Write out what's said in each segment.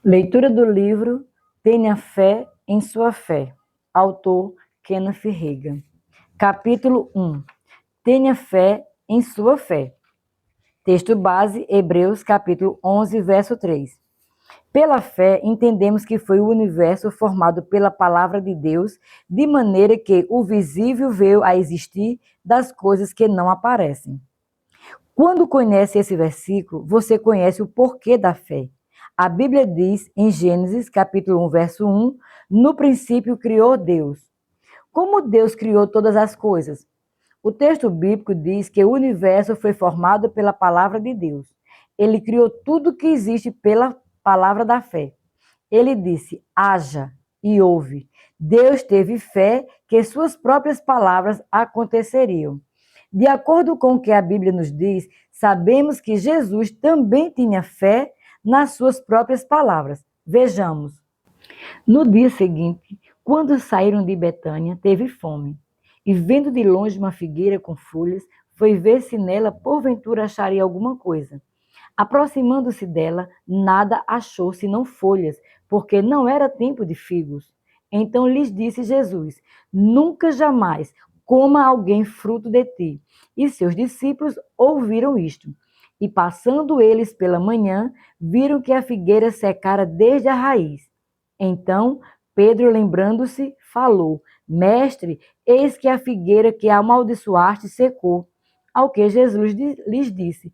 Leitura do livro Tenha Fé em Sua Fé. Autor Kenneth Reagan. Capítulo 1. Tenha fé em sua fé. Texto base, Hebreus, capítulo 11, verso 3. Pela fé, entendemos que foi o universo formado pela palavra de Deus, de maneira que o visível veio a existir das coisas que não aparecem. Quando conhece esse versículo, você conhece o porquê da fé. A Bíblia diz em Gênesis, capítulo 1, verso 1, no princípio criou Deus. Como Deus criou todas as coisas? O texto bíblico diz que o universo foi formado pela palavra de Deus. Ele criou tudo que existe pela palavra da fé. Ele disse, haja e houve. Deus teve fé que suas próprias palavras aconteceriam. De acordo com o que a Bíblia nos diz, sabemos que Jesus também tinha fé nas suas próprias palavras. Vejamos. No dia seguinte, quando saíram de Betânia, teve fome. E vendo de longe uma figueira com folhas, foi ver se nela porventura acharia alguma coisa. Aproximando-se dela, nada achou senão folhas, porque não era tempo de figos. Então lhes disse Jesus, nunca jamais coma alguém fruto de ti. E seus discípulos ouviram isto. E passando eles pela manhã, viram que a figueira secara desde a raiz. Então Pedro, lembrando-se, falou, mestre, eis que a figueira que amaldiçoaste secou. Ao que Jesus lhes disse,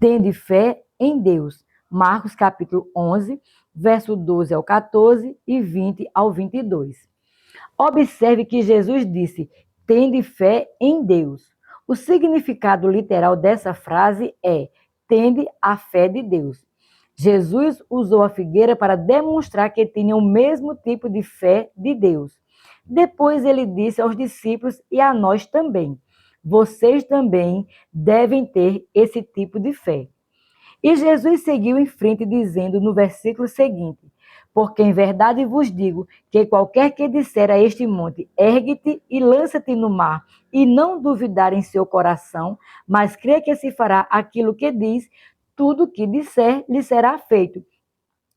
tende fé em Deus. Marcos capítulo 11, verso 12 ao 14 e 20 ao 22. Observe que Jesus disse, tende fé em Deus. O significado literal dessa frase é, tende a fé de Deus. Jesus usou a figueira para demonstrar que tinha o mesmo tipo de fé de Deus. Depois ele disse aos discípulos e a nós também, vocês também devem ter esse tipo de fé. E Jesus seguiu em frente, dizendo no versículo seguinte, porque em verdade vos digo que qualquer que disser a este monte, ergue-te e lança-te no mar, e não duvidar em seu coração, mas crê que se fará aquilo que diz, tudo o que disser lhe será feito.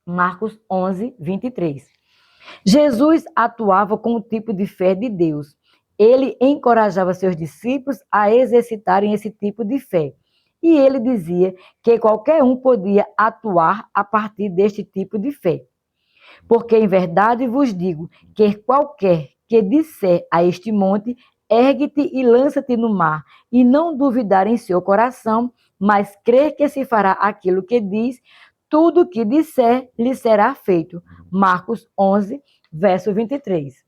Marcos 11, 23. Jesus atuava com o tipo de fé de Deus. Ele encorajava seus discípulos a exercitarem esse tipo de fé. E ele dizia que qualquer um podia atuar a partir deste tipo de fé. Porque em verdade vos digo que qualquer que disser a este monte, ergue-te e lança-te no mar, e não duvidar em seu coração, mas crer que se fará aquilo que diz, tudo o que disser lhe será feito. Marcos 11, verso 23.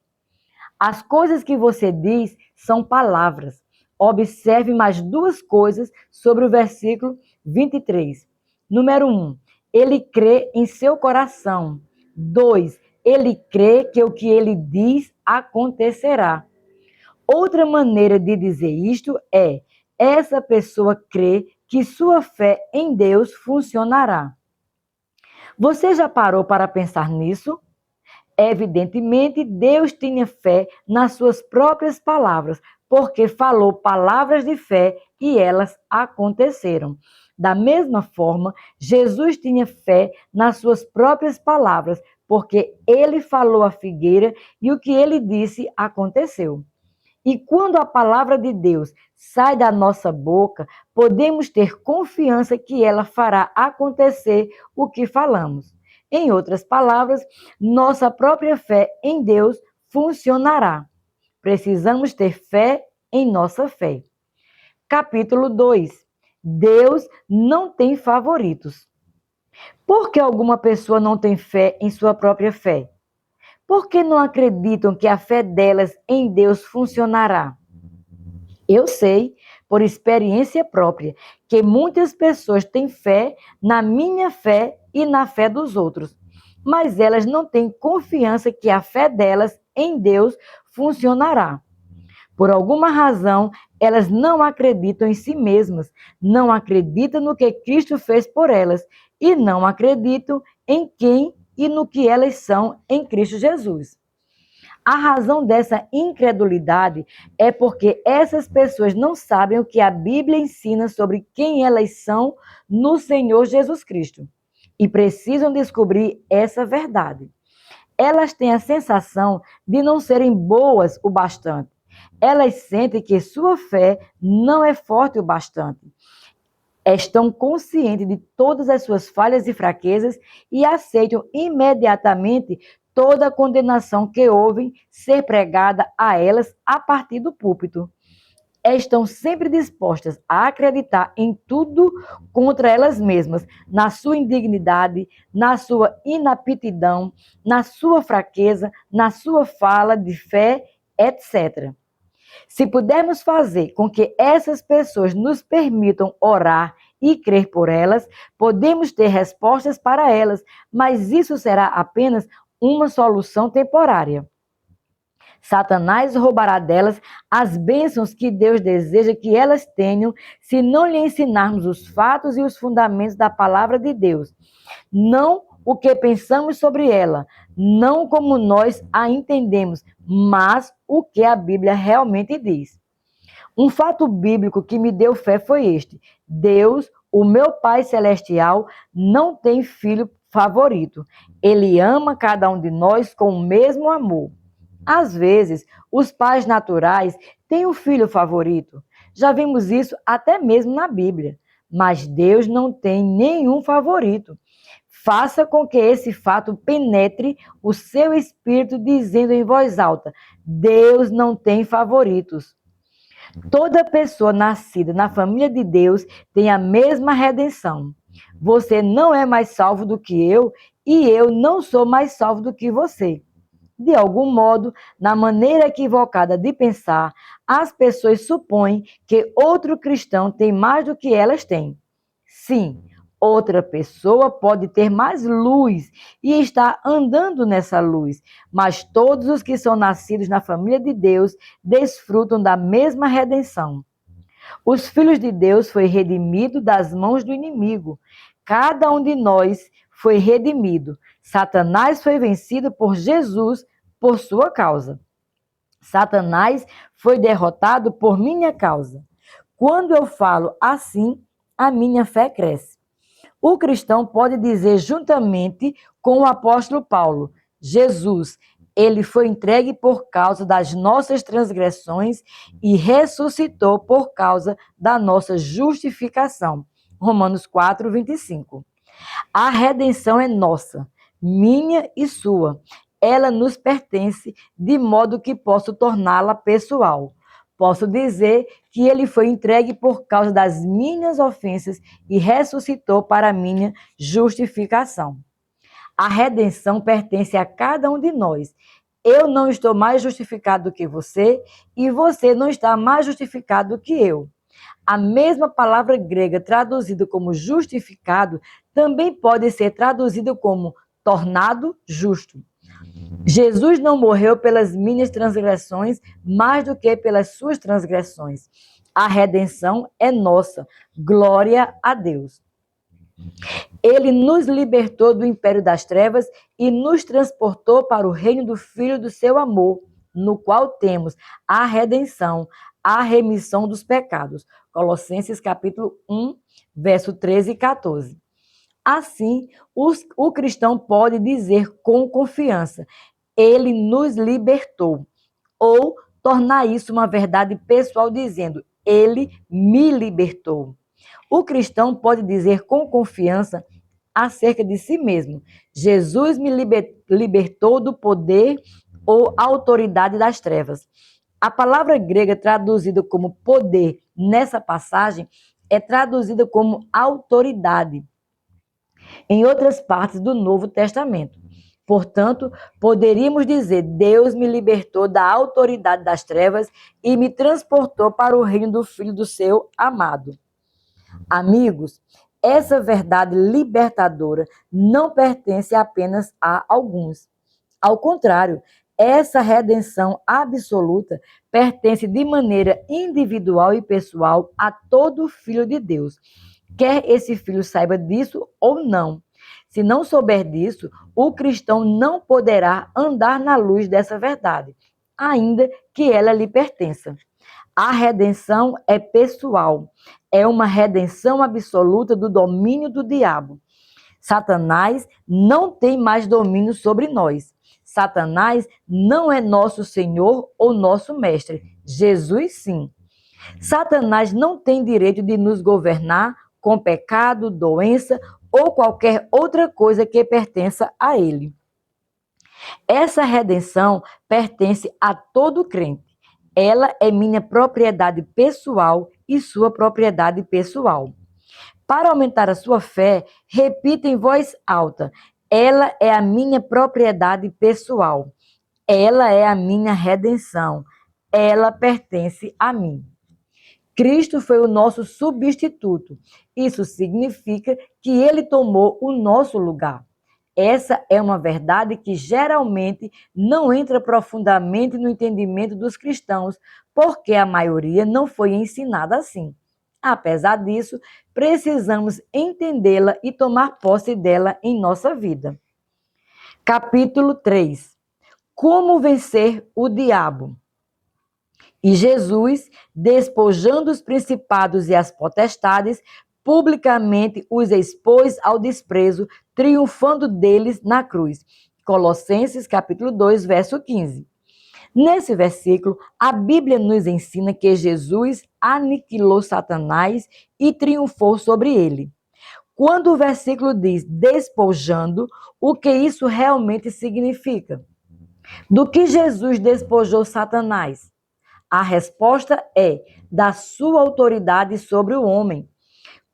As coisas que você diz são palavras. Observe mais duas coisas sobre o versículo 23. Número 1, ele crê em seu coração. 2, ele crê que o que ele diz acontecerá. Outra maneira de dizer isto é, essa pessoa crê que sua fé em Deus funcionará. Você já parou para pensar nisso? Evidentemente, Deus tinha fé nas suas próprias palavras, porque falou palavras de fé e elas aconteceram. Da mesma forma, Jesus tinha fé nas suas próprias palavras, porque ele falou à figueira e o que ele disse aconteceu. E quando a palavra de Deus sai da nossa boca, podemos ter confiança que ela fará acontecer o que falamos. Em outras palavras, nossa própria fé em Deus funcionará. Precisamos ter fé em nossa fé. Capítulo 2. Deus não tem favoritos. Por que alguma pessoa não tem fé em sua própria fé? Por que não acreditam que a fé delas em Deus funcionará? Eu sei, por experiência própria, que muitas pessoas têm fé na minha fé e na fé dos outros, mas elas não têm confiança que a fé delas em Deus funcionará. Por alguma razão, elas não acreditam em si mesmas, não acreditam no que Cristo fez por elas e não acreditam em quem e no que elas são em Cristo Jesus. A razão dessa incredulidade é porque essas pessoas não sabem o que a Bíblia ensina sobre quem elas são no Senhor Jesus Cristo. e precisam descobrir essa verdade. Elas têm a sensação de não serem boas o bastante. Elas sentem que sua fé não é forte o bastante. Estão conscientes de todas as suas falhas e fraquezas e aceitam imediatamente toda a condenação que ouvem ser pregada a elas a partir do púlpito. Estão sempre dispostas a acreditar em tudo contra elas mesmas, na sua indignidade, na sua inaptidão, na sua fraqueza, na sua fala de fé, etc. Se pudermos fazer com que essas pessoas nos permitam orar e crer por elas, podemos ter respostas para elas, mas isso será apenas uma solução temporária. Satanás roubará delas as bênçãos que Deus deseja que elas tenham se não lhe ensinarmos os fatos e os fundamentos da palavra de Deus. Não o que pensamos sobre ela, não como nós a entendemos, mas o que a Bíblia realmente diz. Um fato bíblico que me deu fé foi este: Deus, o meu Pai Celestial, não tem filho favorito. Ele ama cada um de nós com o mesmo amor. Às vezes, os pais naturais têm um filho favorito. Já vimos isso até mesmo na Bíblia. Mas Deus não tem nenhum favorito. Faça com que esse fato penetre o seu espírito, dizendo em voz alta: Deus não tem favoritos. Toda pessoa nascida na família de Deus tem a mesma redenção. Você não é mais salvo do que eu e eu não sou mais salvo do que você. De algum modo, na maneira equivocada de pensar, as pessoas supõem que outro cristão tem mais do que elas têm. Sim, outra pessoa pode ter mais luz e está andando nessa luz, mas todos os que são nascidos na família de Deus desfrutam da mesma redenção. Os filhos de Deus foi redimido das mãos do inimigo. Cada um de nós foi redimido. Satanás foi vencido por Jesus por sua causa. Satanás foi derrotado por minha causa. Quando eu falo assim, a minha fé cresce. O cristão pode dizer juntamente com o apóstolo Paulo: Jesus, ele foi entregue por causa das nossas transgressões e ressuscitou por causa da nossa justificação. Romanos 4, 25. A redenção é nossa, minha e sua. Ela nos pertence, de modo que posso torná-la pessoal. Posso dizer que ele foi entregue por causa das minhas ofensas e ressuscitou para a minha justificação. A redenção pertence a cada um de nós. Eu não estou mais justificado do que você e você não está mais justificado do que eu. A mesma palavra grega traduzida como justificado também pode ser traduzida como tornado justo. Jesus não morreu pelas minhas transgressões mais do que pelas suas transgressões. A redenção é nossa. Glória a Deus. Ele nos libertou do império das trevas e nos transportou para o reino do Filho do seu amor, no qual temos a redenção, a remissão dos pecados. Colossenses capítulo 1, verso 13 e 14. Assim, o cristão pode dizer com confiança: ele nos libertou. Ou tornar isso uma verdade pessoal dizendo: ele me libertou. O cristão pode dizer com confiança acerca de si mesmo: Jesus me libertou do poder ou autoridade das trevas. A palavra grega traduzida como poder nessa passagem é traduzida como autoridade em outras partes do Novo Testamento. Portanto, poderíamos dizer: Deus me libertou da autoridade das trevas e me transportou para o reino do Filho do seu amado. Amigos, essa verdade libertadora não pertence apenas a alguns. Ao contrário, essa redenção absoluta pertence de maneira individual e pessoal a todo filho de Deus. Quer esse filho saiba disso ou não. Se não souber disso, o cristão não poderá andar na luz dessa verdade, ainda que ela lhe pertença. A redenção é pessoal, é uma redenção absoluta do domínio do diabo. Satanás não tem mais domínio sobre nós. Satanás não é nosso Senhor ou nosso mestre. Jesus, sim. Satanás não tem direito de nos governar com pecado, doença ou qualquer outra coisa que pertença a ele. Essa redenção pertence a todo crente. Ela é minha propriedade pessoal e sua propriedade pessoal. Para aumentar a sua fé, repita em voz alta: ela é a minha propriedade pessoal. Ela é a minha redenção. Ela pertence a mim. Cristo foi o nosso substituto. Isso significa que ele tomou o nosso lugar. Essa é uma verdade que geralmente não entra profundamente no entendimento dos cristãos, porque a maioria não foi ensinada assim. Apesar disso, precisamos entendê-la e tomar posse dela em nossa vida. Capítulo 3. Como vencer o diabo? E Jesus, despojando os principados e as potestades, publicamente os expôs ao desprezo, triunfando deles na cruz. Colossenses capítulo 2, verso 15. Nesse versículo, a Bíblia nos ensina que Jesus aniquilou Satanás e triunfou sobre ele. Quando o versículo diz despojando, o que isso realmente significa? Do que Jesus despojou Satanás? A resposta é da sua autoridade sobre o homem.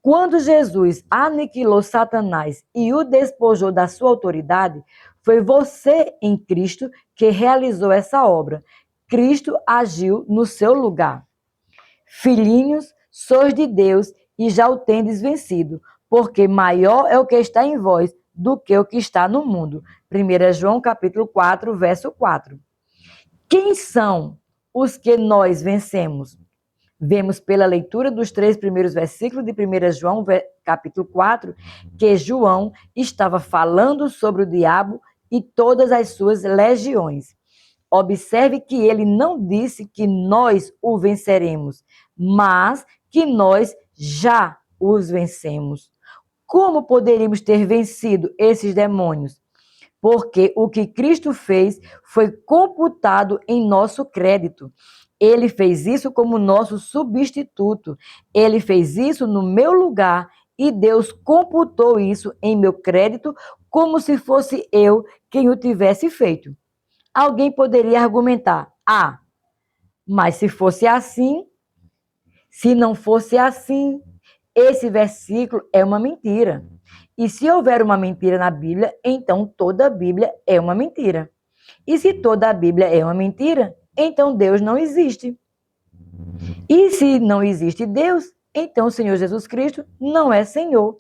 Quando Jesus aniquilou Satanás e o despojou da sua autoridade, foi você em Cristo que realizou essa obra. Cristo agiu no seu lugar. Filhinhos, sois de Deus e já o tendes vencido, porque maior é o que está em vós do que o que está no mundo. 1 João capítulo 4, verso 4. Quem são os que nós vencemos? Vemos pela leitura dos 3 primeiros versículos de 1 João, capítulo 4, que João estava falando sobre o diabo e todas as suas legiões. Observe que ele não disse que nós o venceremos, mas que nós já os vencemos. Como poderíamos ter vencido esses demônios? Porque o que Cristo fez foi computado em nosso crédito. Ele fez isso como nosso substituto. Ele fez isso no meu lugar e Deus computou isso em meu crédito como se fosse eu quem o tivesse feito. Alguém poderia argumentar: ah, mas se fosse assim, se não fosse assim, esse versículo é uma mentira. E se houver uma mentira na Bíblia, então toda a Bíblia é uma mentira. E se toda a Bíblia é uma mentira, então Deus não existe. E se não existe Deus, então o Senhor Jesus Cristo não é Senhor.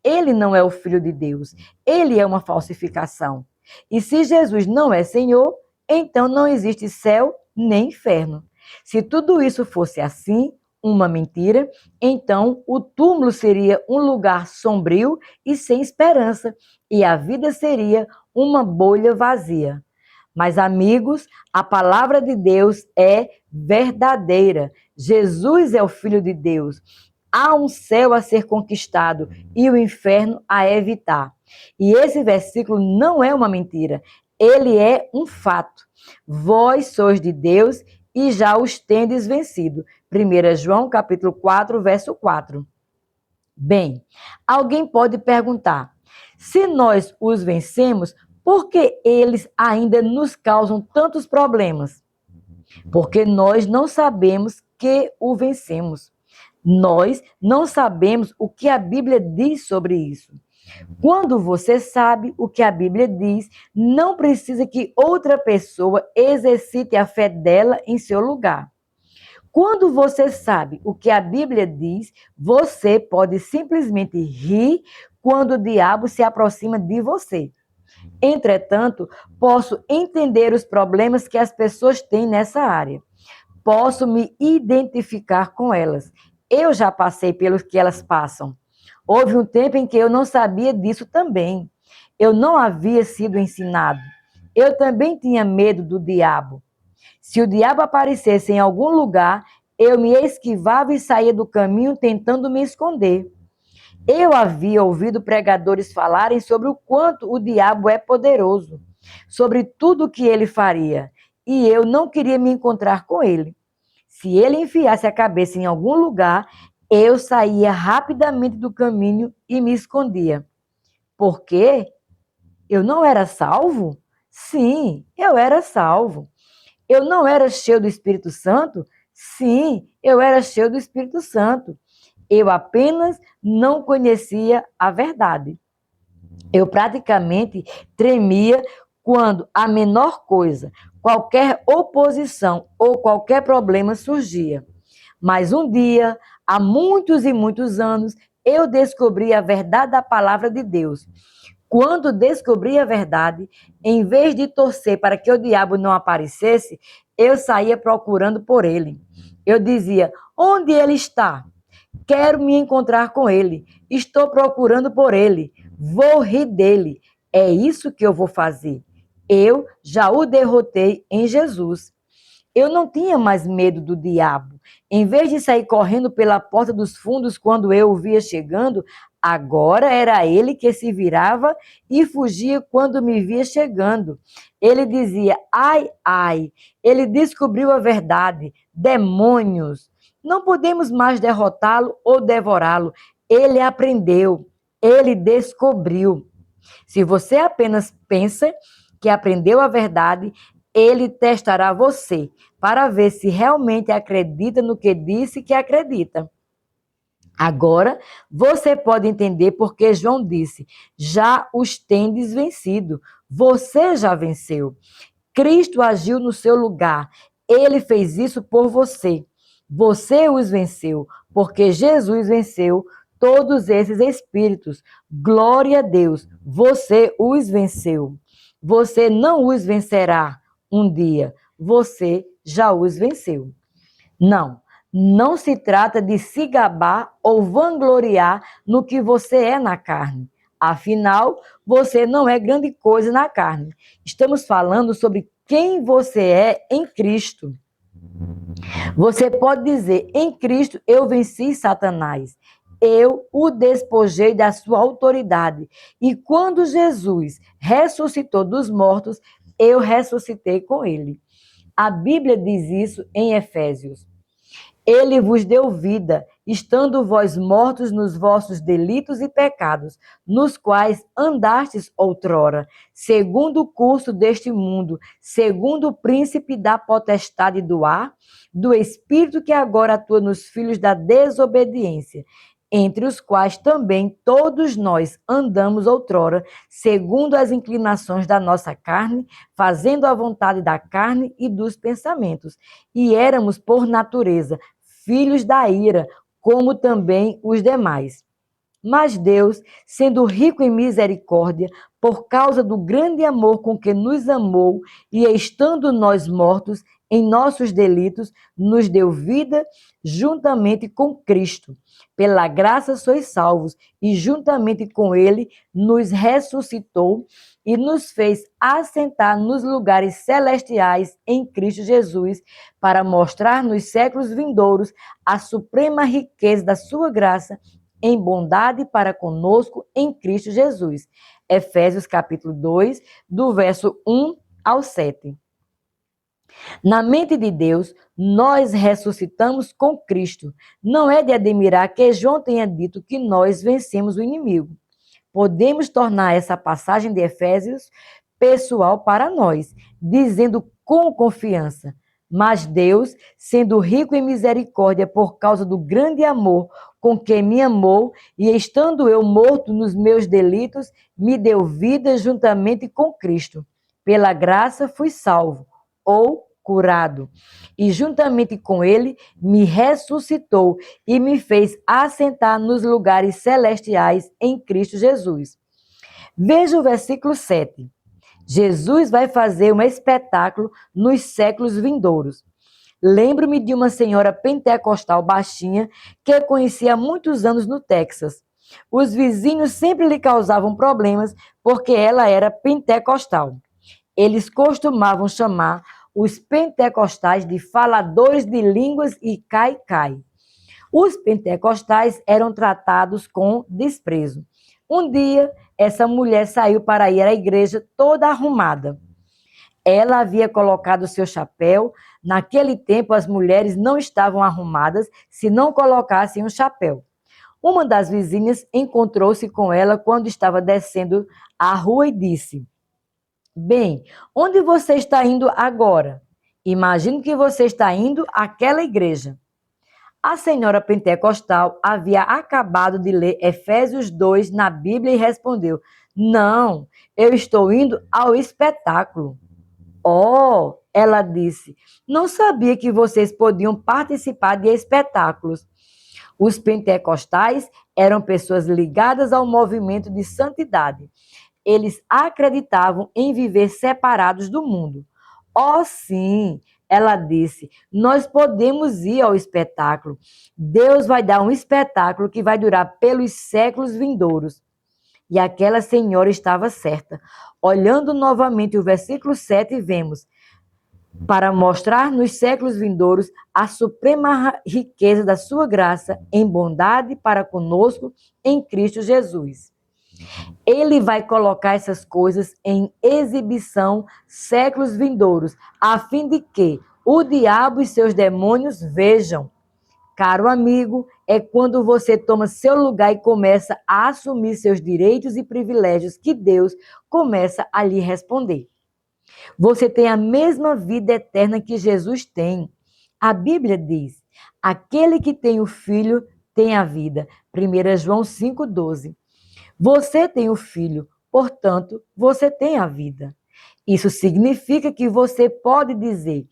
Ele não é o Filho de Deus. Ele é uma falsificação. E se Jesus não é Senhor, então não existe céu nem inferno. Se tudo isso fosse assim, uma mentira, então o túmulo seria um lugar sombrio e sem esperança, e a vida seria uma bolha vazia. Mas, amigos, a palavra de Deus é verdadeira. Jesus é o Filho de Deus. Há um céu a ser conquistado e o inferno a evitar. E esse versículo não é uma mentira, ele é um fato. Vós sois de Deus e já os tendes vencido. 1 João capítulo 4, verso 4. Bem, alguém pode perguntar: se nós os vencemos, por que eles ainda nos causam tantos problemas? Porque nós não sabemos que o vencemos. Nós não sabemos o que a Bíblia diz sobre isso. Quando você sabe o que a Bíblia diz, não precisa que outra pessoa exercite a fé dela em seu lugar. Quando você sabe o que a Bíblia diz, você pode simplesmente rir quando o diabo se aproxima de você. Entretanto, posso entender os problemas que as pessoas têm nessa área. Posso me identificar com elas. Eu já passei pelos que elas passam. Houve um tempo em que eu não sabia disso também. Eu não havia sido ensinado. Eu também tinha medo do diabo. Se o diabo aparecesse em algum lugar, eu me esquivava e saía do caminho tentando me esconder. Eu havia ouvido pregadores falarem sobre o quanto o diabo é poderoso, sobre tudo o que ele faria, e eu não queria me encontrar com ele. Se ele enfiasse a cabeça em algum lugar, eu saía rapidamente do caminho e me escondia. Por quê? Eu não era salvo? Sim, eu era salvo. Eu não era cheio do Espírito Santo? Sim, eu era cheio do Espírito Santo. Eu apenas não conhecia a verdade. Eu praticamente tremia quando a menor coisa, qualquer oposição ou qualquer problema surgia. Mas um dia, há muitos e muitos anos, eu descobri a verdade da palavra de Deus. Quando descobri a verdade, em vez de torcer para que o diabo não aparecesse, eu saía procurando por ele. Eu dizia: onde ele está? Quero me encontrar com ele. Estou procurando por ele. Vou rir dele. É isso que eu vou fazer. Eu já o derrotei em Jesus. Eu não tinha mais medo do diabo. Em vez de sair correndo pela porta dos fundos quando eu o via chegando, agora era ele que se virava e fugia quando me via chegando. Ele dizia: ai, ai, ele descobriu a verdade. Demônios! Não podemos mais derrotá-lo ou devorá-lo. Ele aprendeu, ele descobriu. Se você apenas pensa que aprendeu a verdade, ele testará você para ver se realmente acredita no que disse que acredita. Agora, você pode entender porque João disse: já os tendes vencido. Você já venceu. Cristo agiu no seu lugar. Ele fez isso por você. Você os venceu, porque Jesus venceu todos esses espíritos. Glória a Deus. Você os venceu. Você não os vencerá um dia. Você já os venceu. Não, não se trata de se gabar ou vangloriar no que você é na carne. Afinal, você não é grande coisa na carne. Estamos falando sobre quem você é em Cristo. Você pode dizer: em Cristo eu venci Satanás. Eu o despojei da sua autoridade. E quando Jesus ressuscitou dos mortos, eu ressuscitei com ele. A Bíblia diz isso em Efésios. Ele vos deu vida, estando vós mortos nos vossos delitos e pecados, nos quais andastes outrora, segundo o curso deste mundo, segundo o príncipe da potestade do ar, do espírito que agora atua nos filhos da desobediência, entre os quais também todos nós andamos outrora, segundo as inclinações da nossa carne, fazendo a vontade da carne e dos pensamentos, e éramos, por natureza, filhos da ira, como também os demais. Mas Deus, sendo rico em misericórdia, por causa do grande amor com que nos amou, e estando nós mortos em nossos delitos, nos deu vida juntamente com Cristo. Pela graça sois salvos, e juntamente com Ele nos ressuscitou e nos fez assentar nos lugares celestiais em Cristo Jesus, para mostrar nos séculos vindouros a suprema riqueza da sua graça em bondade para conosco em Cristo Jesus. Efésios capítulo 2, do verso 1 ao 7. Na mente de Deus, nós ressuscitamos com Cristo. Não é de admirar que João tenha dito que nós vencemos o inimigo. Podemos tornar essa passagem de Efésios pessoal para nós, dizendo com confiança: mas Deus, sendo rico em misericórdia por causa do grande amor com que me amou, e estando eu morto nos meus delitos, me deu vida juntamente com Cristo. Pela graça fui salvo, ou curado, e juntamente com ele me ressuscitou e me fez assentar nos lugares celestiais em Cristo Jesus. Veja o versículo 7. Jesus vai fazer um espetáculo nos séculos vindouros. Lembro-me de uma senhora pentecostal baixinha que eu conheci há muitos anos no Texas. Os vizinhos sempre lhe causavam problemas porque ela era pentecostal. Eles costumavam chamar os pentecostais de faladores de línguas e cai-cai. Os pentecostais eram tratados com desprezo. Um dia, essa mulher saiu para ir à igreja toda arrumada. Ela havia colocado seu chapéu. Naquele tempo, as mulheres não estavam arrumadas se não colocassem um chapéu. Uma das vizinhas encontrou-se com ela quando estava descendo a rua e disse: Bem, onde você está indo agora? Imagino que você está indo àquela igreja. A senhora pentecostal havia acabado de ler Efésios 2 na Bíblia e respondeu: Não, eu estou indo ao espetáculo. Oh, ela disse, não sabia que vocês podiam participar de espetáculos. Os pentecostais eram pessoas ligadas ao movimento de santidade. Eles acreditavam em viver separados do mundo. Oh, sim, ela disse, nós podemos ir ao espetáculo. Deus vai dar um espetáculo que vai durar pelos séculos vindouros. E aquela senhora estava certa. Olhando novamente o versículo 7, vemos: para mostrar nos séculos vindouros a suprema riqueza da sua graça em bondade para conosco em Cristo Jesus. Ele vai colocar essas coisas em exibição séculos vindouros, a fim de que o diabo e seus demônios vejam. Caro amigo, é quando você toma seu lugar e começa a assumir seus direitos e privilégios que Deus começa a lhe responder. Você tem a mesma vida eterna que Jesus tem. A Bíblia diz: aquele que tem o Filho tem a vida. 1 João 5,12. Você tem o Filho, portanto, você tem a vida. Isso significa que você pode dizer: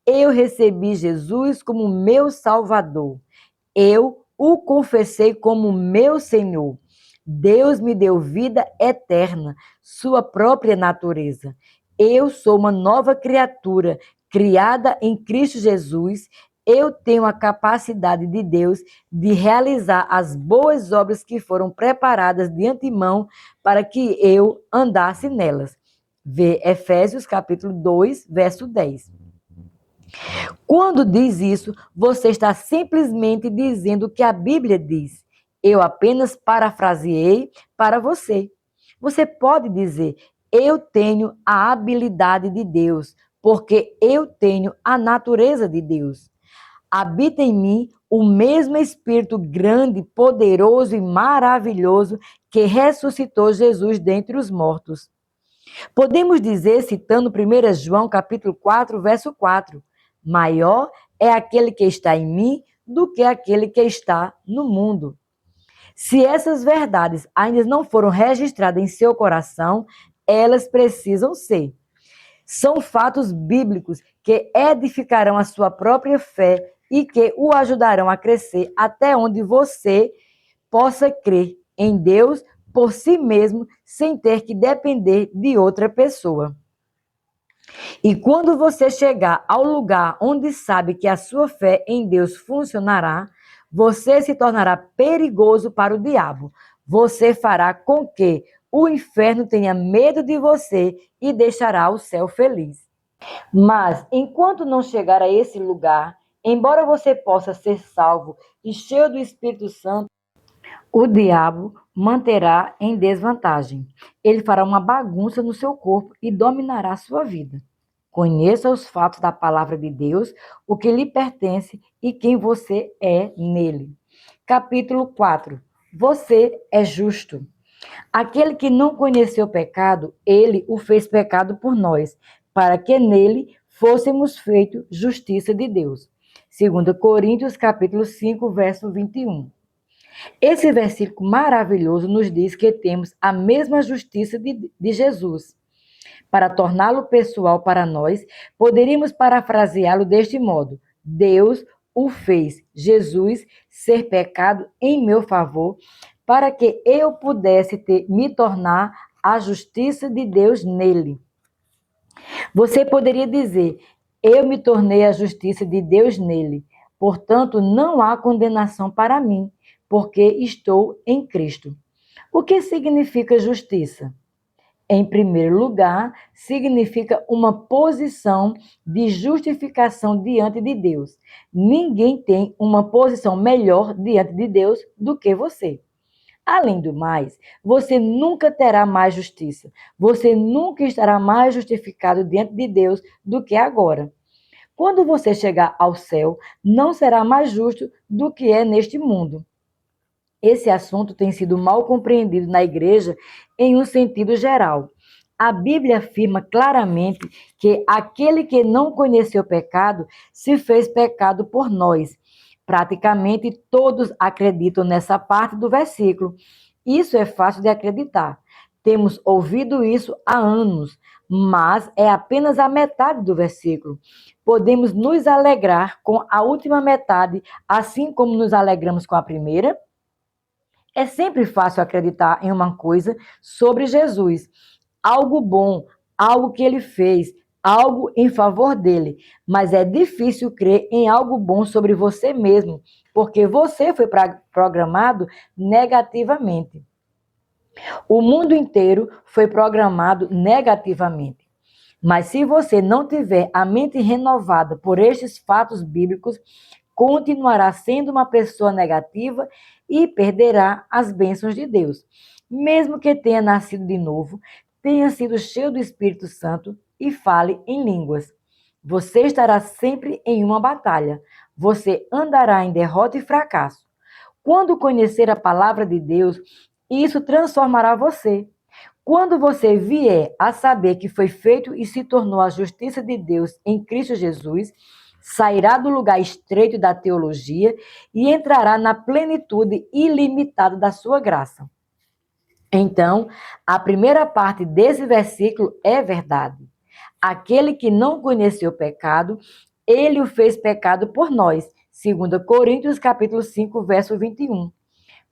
eu recebi Jesus como meu Salvador. Eu o confessei como meu Senhor. Deus me deu vida eterna, sua própria natureza. Eu sou uma nova criatura, criada em Cristo Jesus. Eu tenho a capacidade de Deus de realizar as boas obras que foram preparadas de antemão para que eu andasse nelas. Vê Efésios capítulo 2, verso 10. Quando diz isso, você está simplesmente dizendo o que a Bíblia diz. Eu apenas parafraseei para você. Você pode dizer: eu tenho a habilidade de Deus, porque eu tenho a natureza de Deus. Habita em mim o mesmo Espírito grande, poderoso e maravilhoso que ressuscitou Jesus dentre os mortos. Podemos dizer, citando 1 João capítulo 4, verso 4, maior é aquele que está em mim do que aquele que está no mundo. Se essas verdades ainda não foram registradas em seu coração, elas precisam ser. São fatos bíblicos que edificarão a sua própria fé e que o ajudarão a crescer até onde você possa crer em Deus por si mesmo, sem ter que depender de outra pessoa. E quando você chegar ao lugar onde sabe que a sua fé em Deus funcionará, você se tornará perigoso para o diabo. Você fará com que o inferno tenha medo de você e deixará o céu feliz. Mas, enquanto não chegar a esse lugar, embora você possa ser salvo e cheio do Espírito Santo, o diabo manterá em desvantagem. Ele fará uma bagunça no seu corpo e dominará a sua vida. Conheça os fatos da palavra de Deus, o que lhe pertence e quem você é nele. Capítulo 4. Você é justo. Aquele que não conheceu o pecado, ele o fez pecado por nós, para que nele fôssemos feitos justiça de Deus. 2 Coríntios, capítulo 5, verso 21. Esse versículo maravilhoso nos diz que temos a mesma justiça de Jesus. Para torná-lo pessoal para nós, poderíamos parafraseá-lo deste modo: Deus o fez, Jesus, ser pecado em meu favor, para que eu pudesse me tornar a justiça de Deus nele. Você poderia dizer: eu me tornei a justiça de Deus nele, portanto não há condenação para mim, porque estou em Cristo. O que significa justiça? Em primeiro lugar, significa uma posição de justificação diante de Deus. Ninguém tem uma posição melhor diante de Deus do que você. Além do mais, você nunca terá mais justiça. Você nunca estará mais justificado diante de Deus do que agora. Quando você chegar ao céu, não será mais justo do que é neste mundo. Esse assunto tem sido mal compreendido na igreja em um sentido geral. A Bíblia afirma claramente que aquele que não conheceu pecado se fez pecado por nós. Praticamente todos acreditam nessa parte do versículo. Isso é fácil de acreditar. Temos ouvido isso há anos, mas é apenas a metade do versículo. Podemos nos alegrar com a última metade, assim como nos alegramos com a primeira? É sempre fácil acreditar em uma coisa sobre Jesus, algo bom, algo que ele fez, algo em favor dele, mas é difícil crer em algo bom sobre você mesmo, porque você foi programado negativamente. O mundo inteiro foi programado negativamente. Mas se você não tiver a mente renovada por estes fatos bíblicos, continuará sendo uma pessoa negativa e perderá as bênçãos de Deus. Mesmo que tenha nascido de novo, tenha sido cheio do Espírito Santo e fale em línguas. Você estará sempre em uma batalha. Você andará em derrota e fracasso. Quando conhecer a palavra de Deus, isso transformará você. Quando você vier a saber que foi feito e se tornou a justiça de Deus em Cristo Jesus, sairá do lugar estreito da teologia e entrará na plenitude ilimitada da sua graça. Então, a primeira parte desse versículo é verdade. Aquele que não conheceu o pecado, ele o fez pecado por nós. 2 Coríntios capítulo 5, verso 21.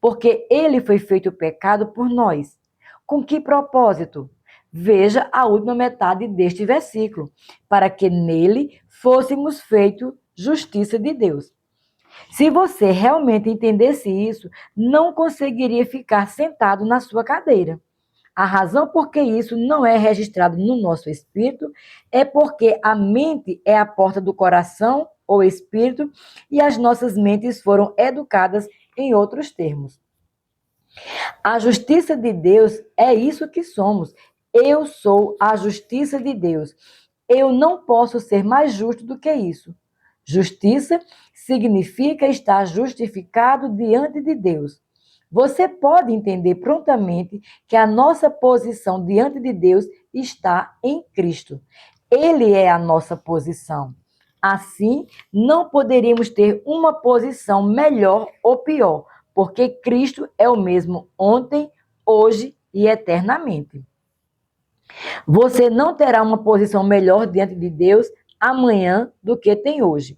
Porque ele foi feito pecado por nós. Com que propósito? Veja a última metade deste versículo, para que nele fôssemos feitos justiça de Deus. Se você realmente entendesse isso, não conseguiria ficar sentado na sua cadeira. A razão por que isso não é registrado no nosso espírito é porque a mente é a porta do coração ou espírito e as nossas mentes foram educadas em outros termos. A justiça de Deus é isso que somos. Eu sou a justiça de Deus. Eu não posso ser mais justo do que isso. Justiça significa estar justificado diante de Deus. Você pode entender prontamente que a nossa posição diante de Deus está em Cristo. Ele é a nossa posição. Assim, não poderíamos ter uma posição melhor ou pior, porque Cristo é o mesmo ontem, hoje e eternamente. Você não terá uma posição melhor diante de Deus amanhã do que tem hoje.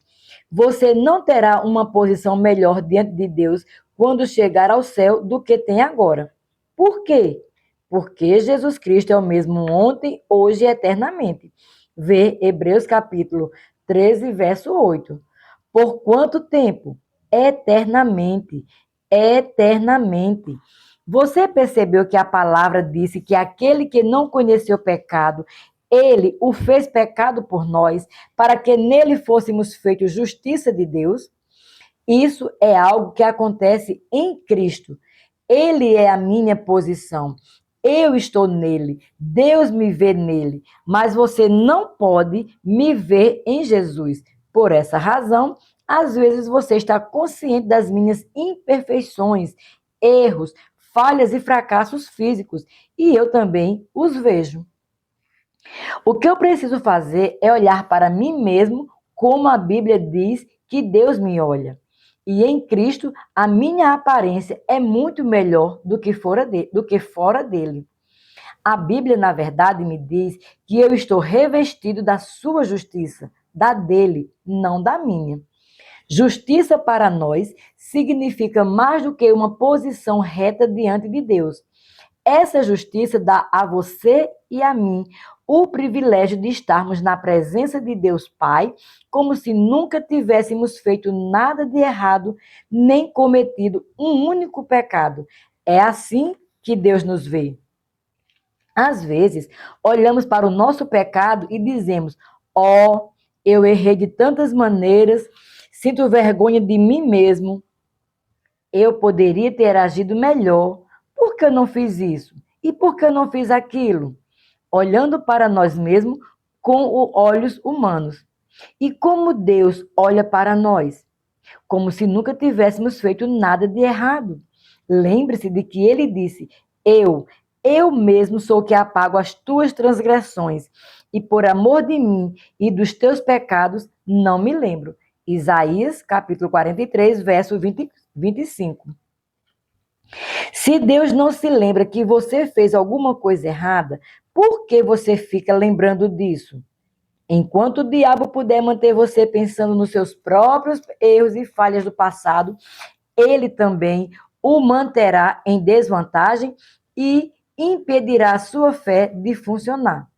Você não terá uma posição melhor diante de Deus quando chegar ao céu do que tem agora. Por quê? Porque Jesus Cristo é o mesmo ontem, hoje e eternamente. Vê Hebreus capítulo 13, verso 8. Por quanto tempo? Eternamente. Eternamente. Você percebeu que a palavra disse que aquele que não conheceu pecado, ele o fez pecado por nós, para que nele fôssemos feitos justiça de Deus? Isso é algo que acontece em Cristo. Ele é a minha posição. Eu estou nele. Deus me vê nele. Mas você não pode me ver em Jesus. Por essa razão, às vezes você está consciente das minhas imperfeições, erros, falhas e fracassos físicos. E eu também os vejo. O que eu preciso fazer é olhar para mim mesmo como a Bíblia diz que Deus me olha. E em Cristo, a minha aparência é muito melhor do que fora dele. A Bíblia, na verdade, me diz que eu estou revestido da sua justiça, da dele, não da minha. Justiça para nós significa mais do que uma posição reta diante de Deus. Essa justiça dá a você e a mim o privilégio de estarmos na presença de Deus Pai, como se nunca tivéssemos feito nada de errado, nem cometido um único pecado. É assim que Deus nos vê. Às vezes, olhamos para o nosso pecado e dizemos: "Oh, eu errei de tantas maneiras, sinto vergonha de mim mesmo. Eu poderia ter agido melhor. Por que eu não fiz isso? E por que eu não fiz aquilo?" Olhando para nós mesmos com os olhos humanos. E como Deus olha para nós? Como se nunca tivéssemos feito nada de errado. Lembre-se de que ele disse: eu mesmo sou o que apago as tuas transgressões, e por amor de mim e dos teus pecados não me lembro. Isaías, capítulo 43, verso 25. Se Deus não se lembra que você fez alguma coisa errada, por que você fica lembrando disso? Enquanto o diabo puder manter você pensando nos seus próprios erros e falhas do passado, ele também o manterá em desvantagem e impedirá a sua fé de funcionar.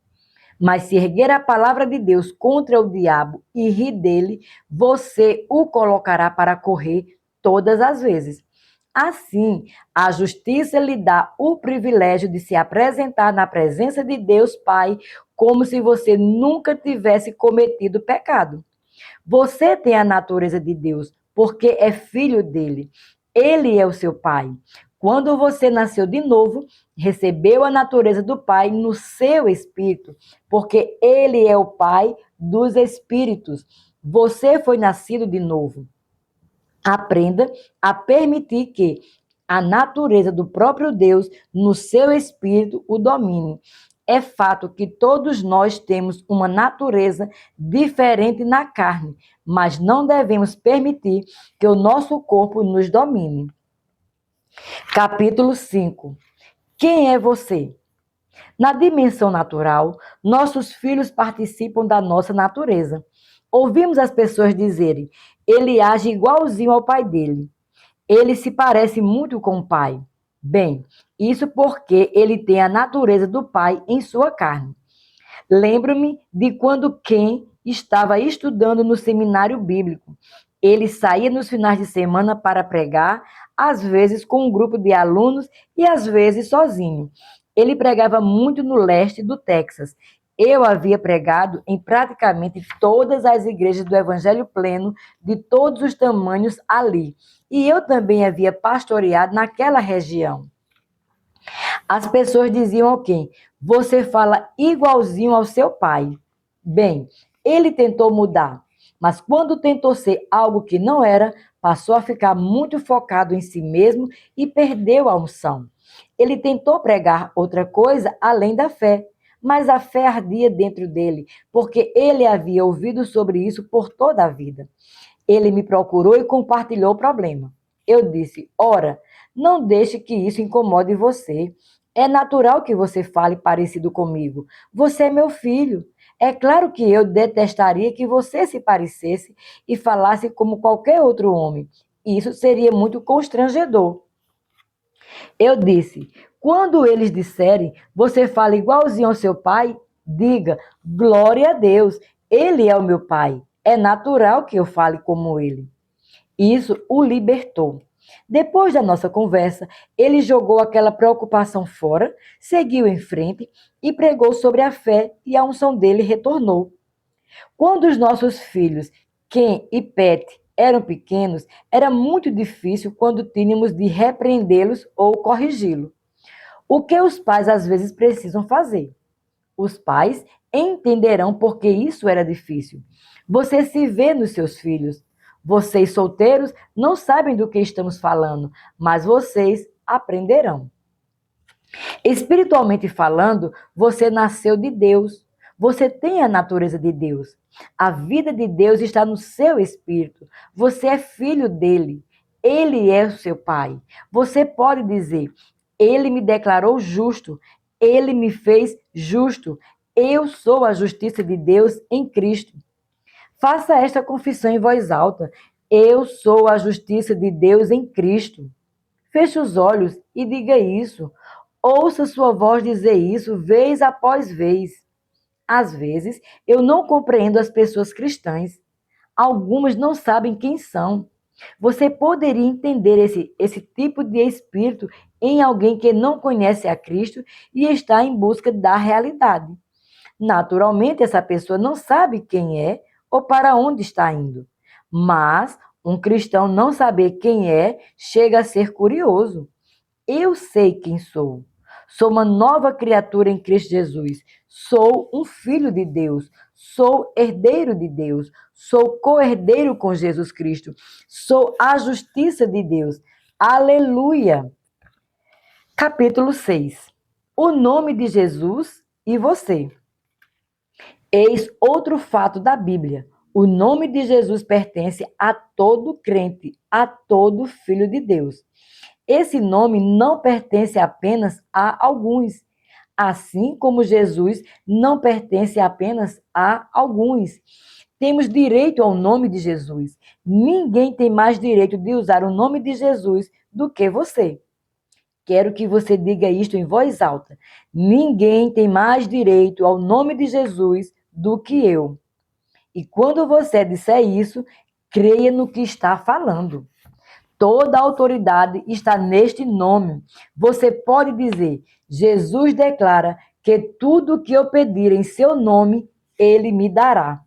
Mas se erguer a palavra de Deus contra o diabo e rir dele, você o colocará para correr todas as vezes. Assim, a justiça lhe dá o privilégio de se apresentar na presença de Deus Pai como se você nunca tivesse cometido pecado. Você tem a natureza de Deus, porque é filho dele. Ele é o seu pai. Quando você nasceu de novo, recebeu a natureza do Pai no seu espírito, porque ele é o Pai dos espíritos. Você foi nascido de novo. Aprenda a permitir que a natureza do próprio Deus no seu espírito o domine. É fato que todos nós temos uma natureza diferente na carne, mas não devemos permitir que o nosso corpo nos domine. Capítulo 5. Quem é você? Na dimensão natural, nossos filhos participam da nossa natureza. Ouvimos as pessoas dizerem: ele age igualzinho ao pai dele. Ele se parece muito com o pai. Bem, isso porque ele tem a natureza do pai em sua carne. Lembro-me de quando Ken estava estudando no seminário bíblico. Ele saía nos finais de semana para pregar, às vezes com um grupo de alunos e às vezes sozinho. Ele pregava muito no leste do Texas. Eu havia pregado em praticamente todas as igrejas do Evangelho Pleno, de todos os tamanhos ali. E eu também havia pastoreado naquela região. As pessoas diziam ao Ken: você fala igualzinho ao seu pai. Bem, ele tentou mudar, mas quando tentou ser algo que não era, passou a ficar muito focado em si mesmo e perdeu a unção. Ele tentou pregar outra coisa além da fé, mas a fé ardia dentro dele, porque ele havia ouvido sobre isso por toda a vida. Ele me procurou e compartilhou o problema. Eu disse: ora, não deixe que isso incomode você. É natural que você fale parecido comigo. Você é meu filho. É claro que eu detestaria que você se parecesse e falasse como qualquer outro homem. Isso seria muito constrangedor. Eu disse: quando eles disserem, você fala igualzinho ao seu pai, diga: glória a Deus, ele é o meu pai. É natural que eu fale como ele. Isso o libertou. Depois da nossa conversa, ele jogou aquela preocupação fora, seguiu em frente e pregou sobre a fé, e a unção dele retornou. Quando os nossos filhos, Ken e Pet, eram pequenos, era muito difícil quando tínhamos de repreendê-los ou corrigi-los. O que os pais às vezes precisam fazer? Os pais entenderão porque isso era difícil. Você se vê nos seus filhos. Vocês solteiros não sabem do que estamos falando, mas vocês aprenderão. Espiritualmente falando, você nasceu de Deus. Você tem a natureza de Deus. A vida de Deus está no seu espírito. Você é filho dele. Ele é o seu pai. Você pode dizer: ele me declarou justo. Ele me fez justo. Eu sou a justiça de Deus em Cristo. Faça esta confissão em voz alta. Eu sou a justiça de Deus em Cristo. Feche os olhos e diga isso. Ouça sua voz dizer isso vez após vez. Às vezes, eu não compreendo as pessoas cristãs. Algumas não sabem quem são. Você poderia entender esse tipo de espírito em alguém que não conhece a Cristo e está em busca da realidade. Naturalmente, essa pessoa não sabe quem é ou para onde está indo. Mas um cristão não saber quem é chega a ser curioso. Eu sei quem sou. Sou uma nova criatura em Cristo Jesus. Sou um filho de Deus. Sou herdeiro de Deus. Sou co-herdeiro com Jesus Cristo. Sou a justiça de Deus. Aleluia! Capítulo 6. O nome de Jesus e você. Eis outro fato da Bíblia. O nome de Jesus pertence a todo crente, a todo filho de Deus. Esse nome não pertence apenas a alguns, assim como Jesus não pertence apenas a alguns. Temos direito ao nome de Jesus. Ninguém tem mais direito de usar o nome de Jesus do que você. Quero que você diga isto em voz alta. Ninguém tem mais direito ao nome de Jesus do que eu. E quando você disser isso, creia no que está falando. Toda a autoridade está neste nome. Você pode dizer: Jesus declara que tudo o que eu pedir em seu nome, ele me dará.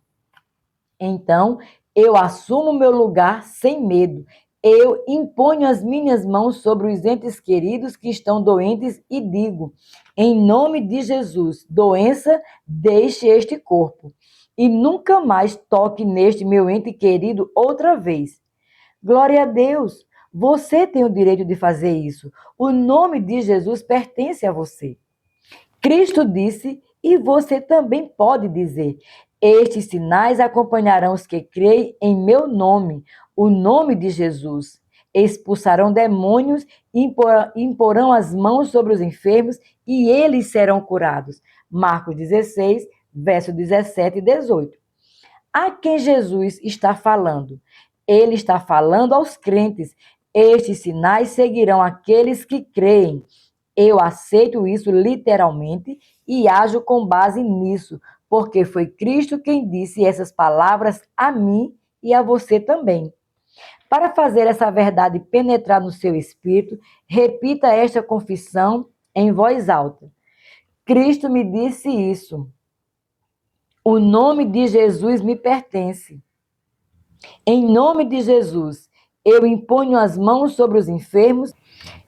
Então, eu assumo meu lugar sem medo. Eu imponho as minhas mãos sobre os entes queridos que estão doentes e digo: em nome de Jesus, doença, deixe este corpo. E nunca mais toque neste meu ente querido outra vez. Glória a Deus! Você tem o direito de fazer isso. O nome de Jesus pertence a você. Cristo disse, e você também pode dizer: estes sinais acompanharão os que creem em meu nome, o nome de Jesus. Expulsarão demônios, imporão as mãos sobre os enfermos e eles serão curados. Marcos 16, verso 17 e 18. A quem Jesus está falando? Ele está falando aos crentes. Estes sinais seguirão aqueles que creem. Eu aceito isso literalmente e ajo com base nisso, porque foi Cristo quem disse essas palavras a mim e a você também. Para fazer essa verdade penetrar no seu espírito, repita esta confissão em voz alta. Cristo me disse isso. O nome de Jesus me pertence. Em nome de Jesus, eu imponho as mãos sobre os enfermos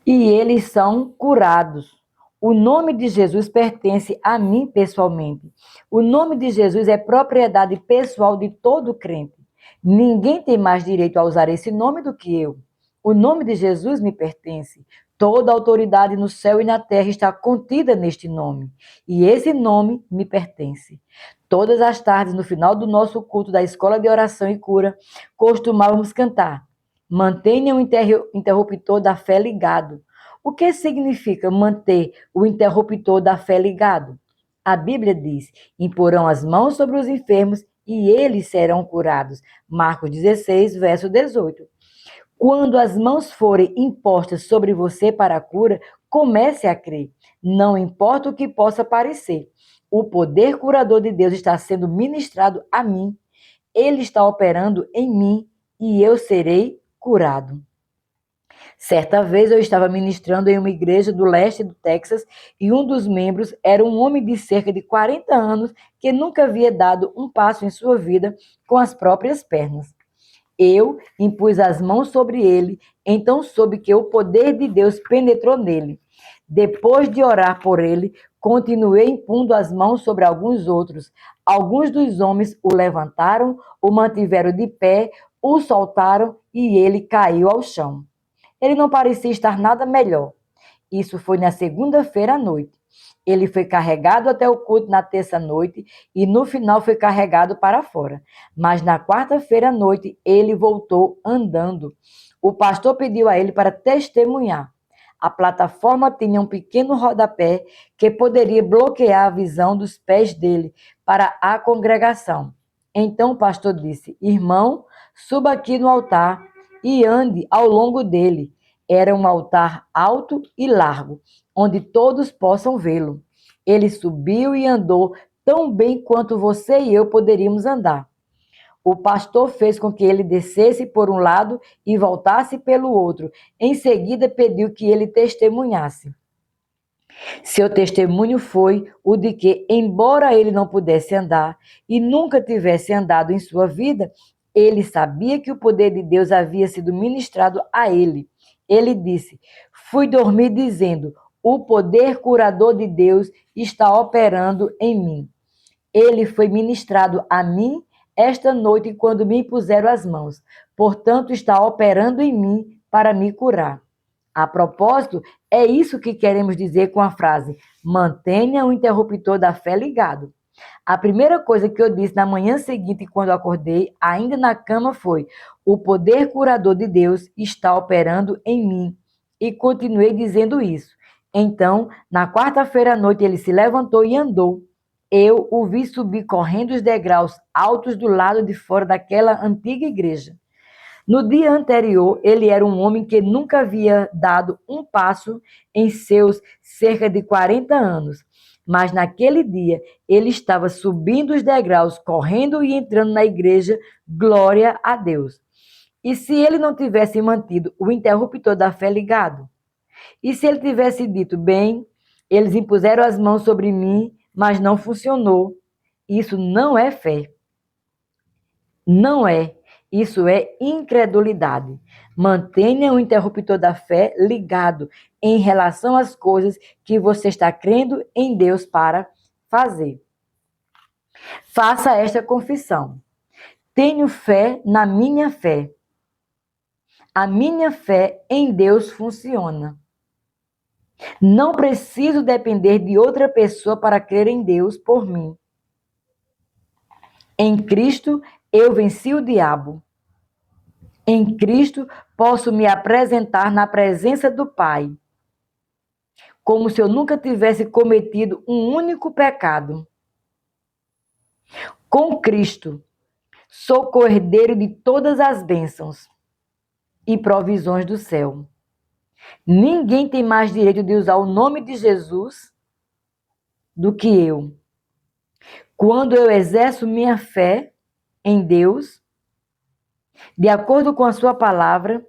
e eles são curados. O nome de Jesus pertence a mim pessoalmente. O nome de Jesus é propriedade pessoal de todo crente. Ninguém tem mais direito a usar esse nome do que eu. O nome de Jesus me pertence. Toda autoridade no céu e na terra está contida neste nome. E esse nome me pertence. Todas as tardes, no final do nosso culto da Escola de Oração e Cura, costumávamos cantar: mantenha o interruptor da fé ligado. O que significa manter o interruptor da fé ligado? A Bíblia diz: imporão as mãos sobre os enfermos e eles serão curados. Marcos 16, verso 18. Quando as mãos forem impostas sobre você para a cura, comece a crer. Não importa o que possa parecer. O poder curador de Deus está sendo ministrado a mim. Ele está operando em mim e eu serei curado. Certa vez eu estava ministrando em uma igreja do leste do Texas e um dos membros era um homem de cerca de 40 anos que nunca havia dado um passo em sua vida com as próprias pernas. Eu impus as mãos sobre ele, então soube que o poder de Deus penetrou nele. Depois de orar por ele, continuei impondo as mãos sobre alguns outros. Alguns dos homens o levantaram, o mantiveram de pé, o soltaram e ele caiu ao chão. Ele não parecia estar nada melhor. Isso foi na segunda-feira à noite. Ele foi carregado até o culto na terça-noite e no final foi carregado para fora. Mas na quarta-feira à noite ele voltou andando. O pastor pediu a ele para testemunhar. A plataforma tinha um pequeno rodapé que poderia bloquear a visão dos pés dele para a congregação. Então o pastor disse: irmão, suba aqui no altar e ande ao longo dele. Era um altar alto e largo, onde todos possam vê-lo. Ele subiu e andou tão bem quanto você e eu poderíamos andar. O pastor fez com que ele descesse por um lado e voltasse pelo outro. Em seguida, pediu que ele testemunhasse. Seu testemunho foi o de que, embora ele não pudesse andar e nunca tivesse andado em sua vida, ele sabia que o poder de Deus havia sido ministrado a ele. Ele disse: Fui dormir dizendo: o poder curador de Deus está operando em mim. Ele foi ministrado a mim esta noite quando me impuseram as mãos. Portanto, está operando em mim para me curar. A propósito, é isso que queremos dizer com a frase: mantenha o interruptor da fé ligado. A primeira coisa que eu disse na manhã seguinte, quando acordei, ainda na cama, foi: o poder curador de Deus está operando em mim. E continuei dizendo isso. Então, na quarta-feira à noite, ele se levantou e andou. Eu o vi subir correndo os degraus altos do lado de fora daquela antiga igreja. No dia anterior, ele era um homem que nunca havia dado um passo em seus cerca de 40 anos. Mas naquele dia, ele estava subindo os degraus, correndo e entrando na igreja, glória a Deus. E se ele não tivesse mantido o interruptor da fé ligado? E se ele tivesse dito: bem, eles impuseram as mãos sobre mim, mas não funcionou? Isso não é fé. Não é. Isso é incredulidade. Mantenha o interruptor da fé ligado em relação às coisas que você está crendo em Deus para fazer. Faça esta confissão: tenho fé na minha fé. A minha fé em Deus funciona. Não preciso depender de outra pessoa para crer em Deus por mim. Em Cristo, eu venci o diabo. Em Cristo, posso me apresentar na presença do Pai, como se eu nunca tivesse cometido um único pecado. Com Cristo, sou cordeiro de todas as bênçãos e provisões do céu. Ninguém tem mais direito de usar o nome de Jesus do que eu. Quando eu exerço minha fé em Deus, de acordo com a sua palavra,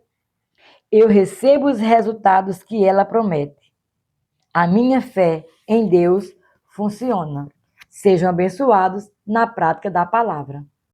eu recebo os resultados que ela promete. A minha fé em Deus funciona. Sejam abençoados na prática da palavra.